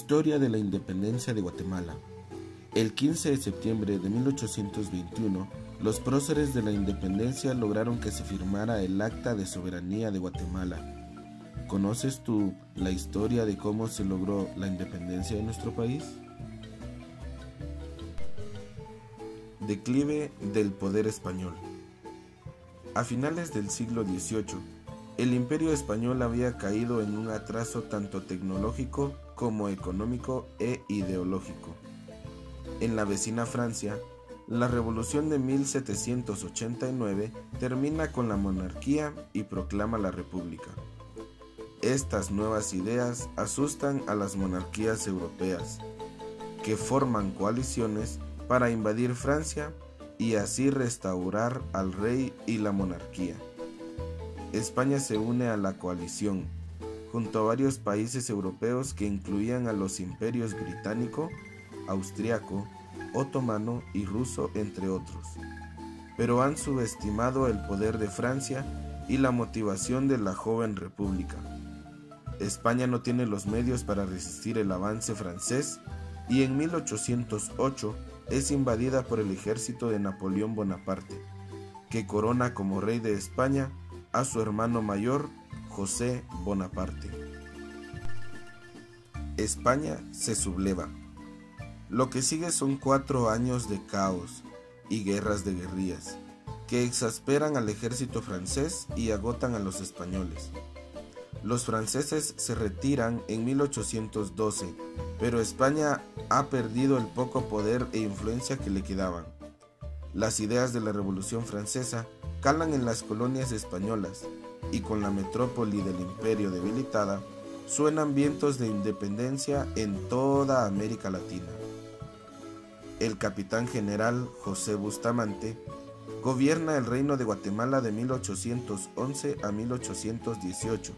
Historia de la independencia de Guatemala. El 15 de septiembre de 1821, los próceres de la independencia lograron que se firmara el Acta de Soberanía de Guatemala. ¿Conoces tú la historia de cómo se logró la independencia de nuestro país? Declive del poder español. A finales del siglo XVIII, el Imperio español había caído en un atraso tanto tecnológico como económico e ideológico. En la vecina Francia, la Revolución de 1789 termina con la monarquía y proclama la República. Estas nuevas ideas asustan a las monarquías europeas, que forman coaliciones para invadir Francia y así restaurar al rey y la monarquía. España se une a la coalición, junto a varios países europeos que incluían a los imperios británico, austriaco, otomano y ruso, entre otros, pero han subestimado el poder de Francia y la motivación de la joven república. España no tiene los medios para resistir el avance francés y en 1808 es invadida por el ejército de Napoleón Bonaparte, que corona como rey de España a su hermano mayor, José Bonaparte. España se subleva. Lo que sigue son 4 años de caos y guerras de guerrillas, que exasperan al ejército francés y agotan a los españoles. Los franceses se retiran en 1812, pero España ha perdido el poco poder e influencia que le quedaban. Las ideas de la Revolución Francesa calan en las colonias españolas y con la metrópoli del imperio debilitada, suenan vientos de independencia en toda América Latina. El capitán general José Bustamante gobierna el reino de Guatemala de 1811 a 1818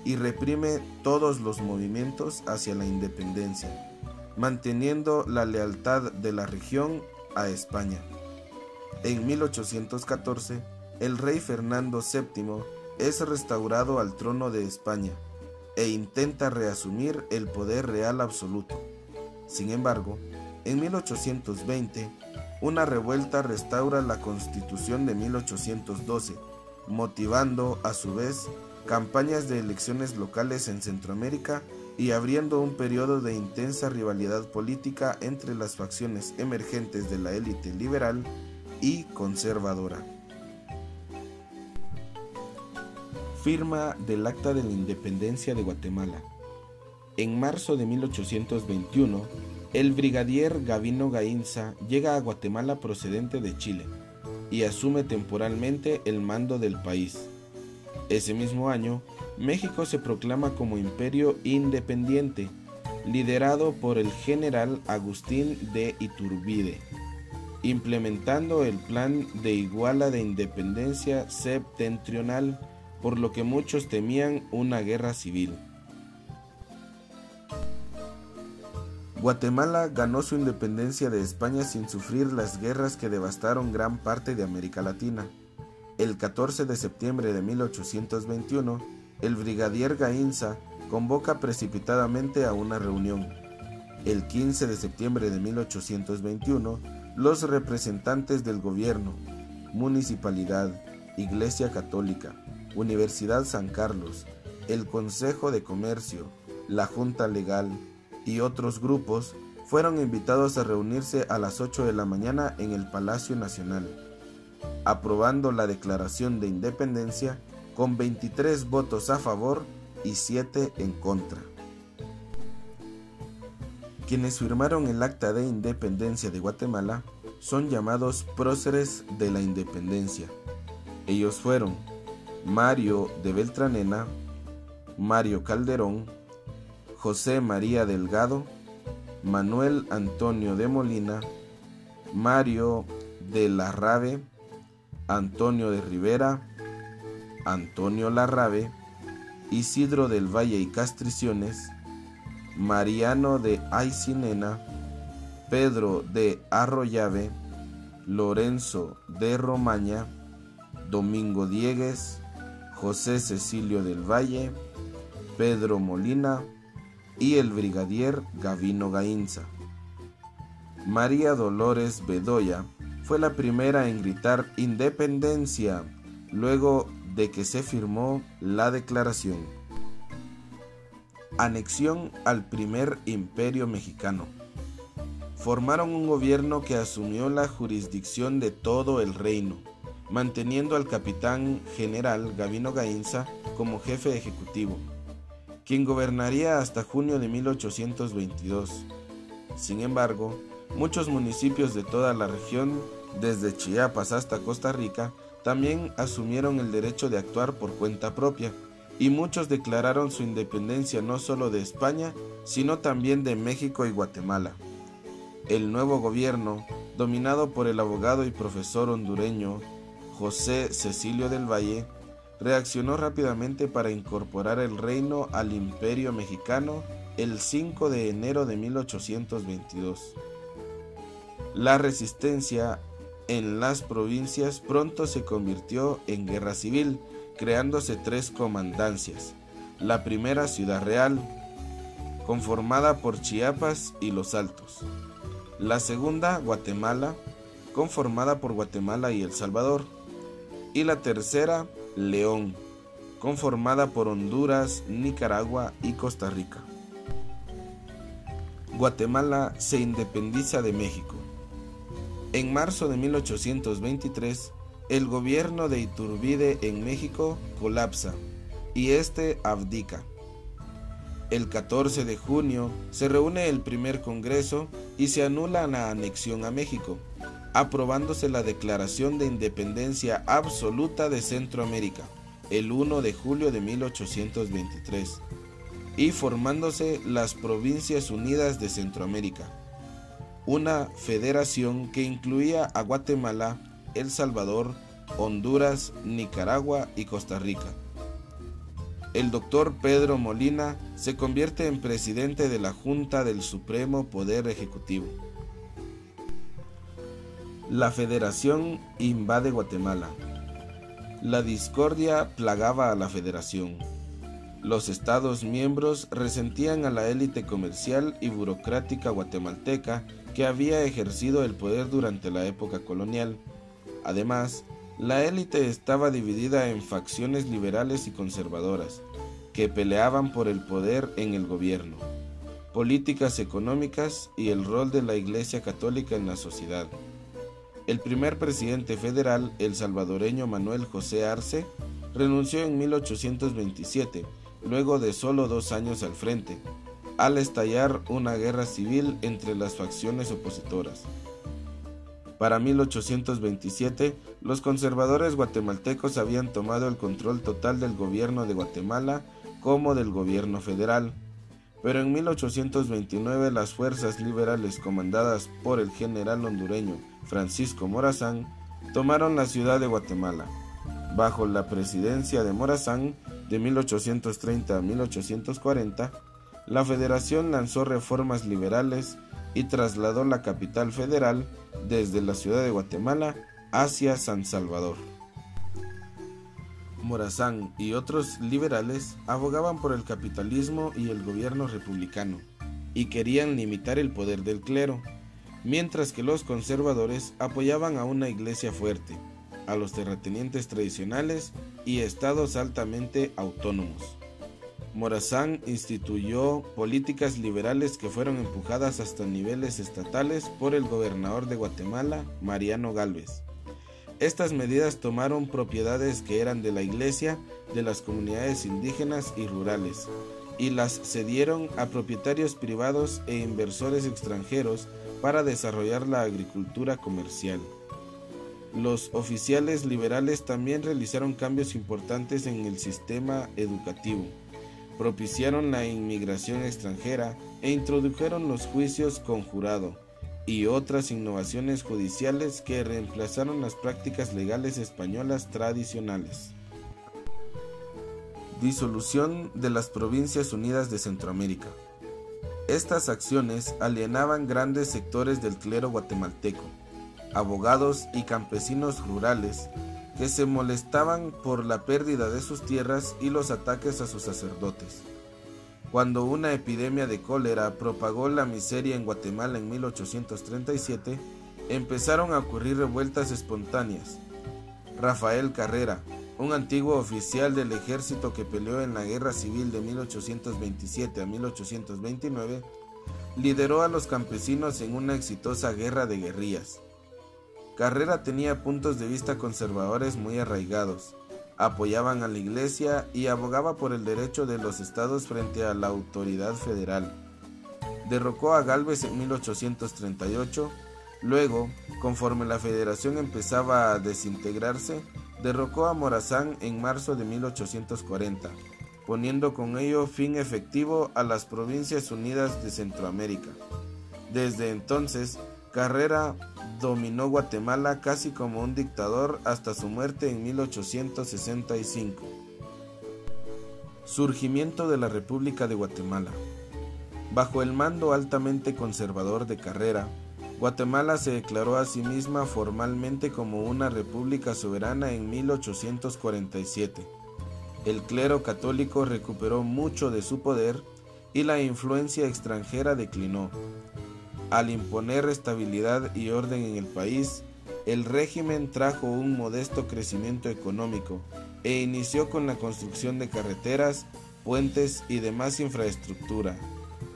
y reprime todos los movimientos hacia la independencia, manteniendo la lealtad de la región a España. En 1814, el rey Fernando VII es restaurado al trono de España e intenta reasumir el poder real absoluto. Sin embargo, en 1820, una revuelta restaura la Constitución de 1812, motivando a su vez campañas de elecciones locales en Centroamérica y abriendo un periodo de intensa rivalidad política entre las facciones emergentes de la élite liberal y conservadora. Firma del Acta de la Independencia de Guatemala. En marzo de 1821, el brigadier Gavino Gainza llega a Guatemala procedente de Chile y asume temporalmente el mando del país. Ese mismo año, México se proclama como imperio independiente, liderado por el general Agustín de Iturbide, implementando el Plan de Iguala de Independencia Septentrional, por lo que muchos temían una guerra civil. Guatemala ganó su independencia de España sin sufrir las guerras que devastaron gran parte de América Latina. El 14 de septiembre de 1821, el brigadier Gainza convoca precipitadamente a una reunión. El 15 de septiembre de 1821, los representantes del gobierno, municipalidad, Iglesia Católica, Universidad San Carlos, el Consejo de Comercio, la Junta Legal y otros grupos fueron invitados a reunirse a las 8 de la mañana en el Palacio Nacional, aprobando la Declaración de Independencia con 23 votos a favor y 7 en contra. Quienes firmaron el Acta de Independencia de Guatemala son llamados próceres de la independencia. Ellos fueron Mario de Beltranena, Mario Calderón, José María Delgado, Manuel Antonio de Molina, Mario de Larrabe, Antonio de Rivera, Antonio Larrabe, Isidro del Valle y Castriciones, Mariano de Aycinena, Pedro de Arroyave, Lorenzo de Romaña, Domingo Diegues, José Cecilio del Valle, Pedro Molina, y el brigadier Gavino Gainza. María Dolores Bedoya fue la primera en gritar «Independencia» luego de que se firmó la declaración. Anexión al primer imperio mexicano. Formaron un gobierno que asumió la jurisdicción de todo el reino, manteniendo al capitán general Gavino Gainza como jefe ejecutivo, quien gobernaría hasta junio de 1822. Sin embargo, muchos municipios de toda la región, desde Chiapas hasta Costa Rica, también asumieron el derecho de actuar por cuenta propia, y muchos declararon su independencia no solo de España, sino también de México y Guatemala. El nuevo gobierno, dominado por el abogado y profesor hondureño José Cecilio del Valle, reaccionó rápidamente para incorporar el reino al Imperio Mexicano el 5 de enero de 1822. La resistencia en las provincias pronto se convirtió en guerra civil, creándose 3 comandancias. La primera, Ciudad Real, conformada por Chiapas y Los Altos. La segunda, Guatemala, conformada por Guatemala y El Salvador. Y la tercera, León, conformada por Honduras, Nicaragua y Costa Rica. Guatemala se independiza de México. En marzo de 1823, el gobierno de Iturbide en México colapsa y este abdica. El 14 de junio se reúne el primer Congreso y se anula la anexión a México, aprobándose la Declaración de Independencia Absoluta de Centroamérica, el 1 de julio de 1823, y formándose las Provincias Unidas de Centroamérica, una federación que incluía a Guatemala, El Salvador, Honduras, Nicaragua y Costa Rica. El doctor Pedro Molina se convierte en presidente de la Junta del Supremo Poder Ejecutivo. La Federación invade Guatemala. La discordia plagaba a la Federación. Los estados miembros resentían a la élite comercial y burocrática guatemalteca que había ejercido el poder durante la época colonial. Además, la élite estaba dividida en facciones liberales y conservadoras, que peleaban por el poder en el gobierno, políticas económicas y el rol de la Iglesia Católica en la sociedad. El primer presidente federal, el salvadoreño Manuel José Arce, renunció en 1827, luego de solo 2 años al frente, al estallar una guerra civil entre las facciones opositoras. Para 1827, los conservadores guatemaltecos habían tomado el control total del gobierno de Guatemala como del gobierno federal, pero en 1829 las fuerzas liberales comandadas por el general hondureño Francisco Morazán tomaron la ciudad de Guatemala. Bajo la presidencia de Morazán, de 1830 a 1840, la Federación lanzó reformas liberales y trasladó la capital federal desde la ciudad de Guatemala hacia San Salvador. Morazán y otros liberales abogaban por el capitalismo y el gobierno republicano, y querían limitar el poder del clero, mientras que los conservadores apoyaban a una iglesia fuerte, a los terratenientes tradicionales y estados altamente autónomos. Morazán instituyó políticas liberales que fueron empujadas hasta niveles estatales por el gobernador de Guatemala, Mariano Gálvez. Estas medidas tomaron propiedades que eran de la iglesia, de las comunidades indígenas y rurales, y las cedieron a propietarios privados e inversores extranjeros para desarrollar la agricultura comercial. Los oficiales liberales también realizaron cambios importantes en el sistema educativo, propiciaron la inmigración extranjera e introdujeron los juicios con jurado y otras innovaciones judiciales que reemplazaron las prácticas legales españolas tradicionales. Disolución de las Provincias Unidas de Centroamérica. Estas acciones alienaban grandes sectores del clero guatemalteco, abogados y campesinos rurales que se molestaban por la pérdida de sus tierras y los ataques a sus sacerdotes. Cuando una epidemia de cólera propagó la miseria en Guatemala en 1837, empezaron a ocurrir revueltas espontáneas. Rafael Carrera, un antiguo oficial del ejército que peleó en la Guerra Civil de 1827 a 1829, lideró a los campesinos en una exitosa guerra de guerrillas. Carrera tenía puntos de vista conservadores muy arraigados, apoyaban a la Iglesia y abogaba por el derecho de los estados frente a la autoridad federal. Derrocó a Gálvez en 1838, luego, conforme la federación empezaba a desintegrarse, derrocó a Morazán en marzo de 1840, poniendo con ello fin efectivo a las Provincias Unidas de Centroamérica. Desde entonces, Carrera dominó Guatemala casi como un dictador hasta su muerte en 1865. Surgimiento de la República de Guatemala. Bajo el mando altamente conservador de Carrera, Guatemala se declaró a sí misma formalmente como una república soberana en 1847. El clero católico recuperó mucho de su poder y la influencia extranjera declinó. Al imponer estabilidad y orden en el país, el régimen trajo un modesto crecimiento económico e inició con la construcción de carreteras, puentes y demás infraestructura.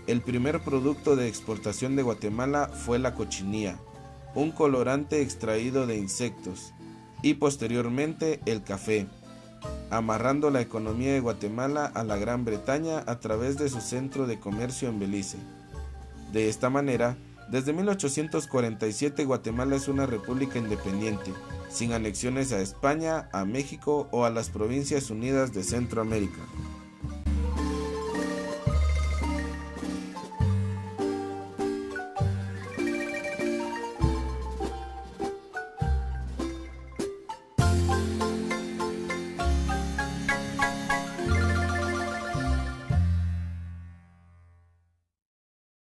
El primer producto de exportación de Guatemala fue la cochinilla, un colorante extraído de insectos, y posteriormente el café, amarrando la economía de Guatemala a la Gran Bretaña a través de su centro de comercio en Belice. De esta manera, desde 1847 Guatemala es una república independiente, sin anexiones a España, a México o a las Provincias Unidas de Centroamérica.